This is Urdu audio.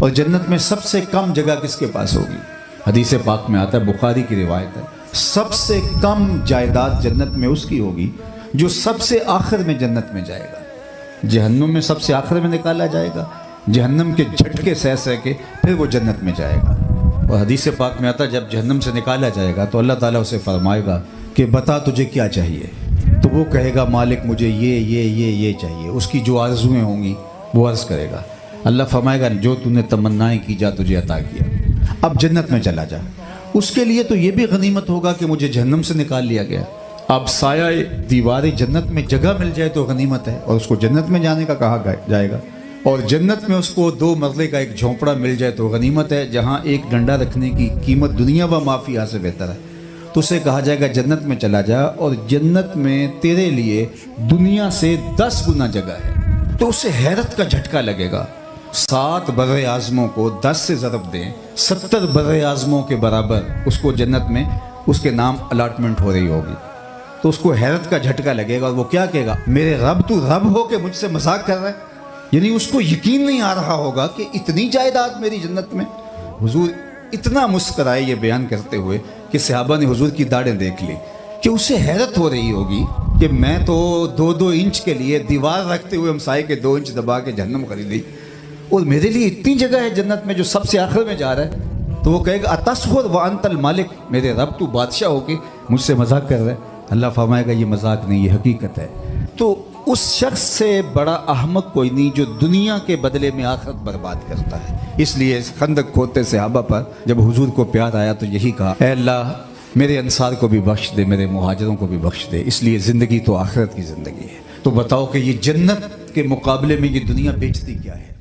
اور جنت میں سب سے کم جگہ کس کے پاس ہوگی؟ حدیث پاک میں آتا ہے، بخاری کی روایت ہے، سب سے کم جائیداد جنت میں اس کی ہوگی جو سب سے آخر میں جنت میں جائے گا۔ جہنم میں سب سے آخر میں نکالا جائے گا، جہنم کے جھٹکے سہ سہ کے پھر وہ جنت میں جائے گا۔ اور حدیث پاک میں آتا ہے جب جہنم سے نکالا جائے گا تو اللہ تعالیٰ اسے فرمائے گا کہ بتا تجھے کیا چاہیے، تو وہ کہے گا مالک مجھے یہ چاہیے۔ اس کی جو آرزویں ہوں گی وہ عرض کرے گا، اللہ فرمائے گا جو تو نے تمنائیں کی جا تجھے عطا کیا، اب جنت میں چلا جا۔ اس کے لیے تو یہ بھی غنیمت ہوگا کہ مجھے جہنم سے نکال لیا گیا۔ اب سایہ دیوار جنت میں جگہ مل جائے تو غنیمت ہے، اور اس کو جنت میں جانے کا کہا جائے گا۔ اور جنت میں اس کو 2 مرلے کا ایک جھونپڑا مل جائے تو غنیمت ہے، جہاں ایک ڈنڈا رکھنے کی قیمت دنیا و ما فیہا سے بہتر ہے، تو اسے کہا جائے گا جنت میں چلا جا، اور جنت میں تیرے لیے دنیا سے 10 گنا جگہ ہے۔ تو اسے حیرت کا جھٹکا لگے گا۔ 7 بر اعظموں کو 10 سے ضرب دیں، 70 بر اعظموں کے برابر اس کو جنت میں اس کے نام الاٹمنٹ ہو رہی ہوگی۔ تو اس کو حیرت کا جھٹکا لگے گا، اور وہ کیا کہے گا، میرے رب تو رب ہو کے مجھ سے مذاق کر رہا ہے؟ یعنی اس کو یقین نہیں آ رہا ہوگا کہ اتنی جائیداد میری جنت میں۔ حضور اتنا مسکرائے یہ بیان کرتے ہوئے کہ صحابہ نے حضور کی داڑھیں دیکھ لی، کہ اسے حیرت ہو رہی ہوگی کہ میں تو 2 انچ کے لیے دیوار رکھتے ہوئے ہمسائے کے 2 انچ دبا کے جہنم خریدی، اور میرے لیے اتنی جگہ ہے جنت میں جو سب سے آخر میں جا رہا ہے۔ تو وہ کہے گا اتسخر وانت المالک، میرے رب تو بادشاہ ہو کے مجھ سے مذاق کر رہا ہے؟ اللہ فرمائے گا یہ مذاق نہیں، یہ حقیقت ہے۔ تو اس شخص سے بڑا احمق کوئی نہیں جو دنیا کے بدلے میں آخرت برباد کرتا ہے۔ اس لیے خندق کھودتے صحابہ پر جب حضور کو پیار آیا تو یہی کہا، اے اللہ میرے انصار کو بھی بخش دے، میرے مہاجروں کو بھی بخش دے، اس لیے زندگی تو آخرت کی زندگی ہے۔ تو بتاؤ کہ یہ جنت کے مقابلے میں یہ دنیا بیچتی کیا ہے؟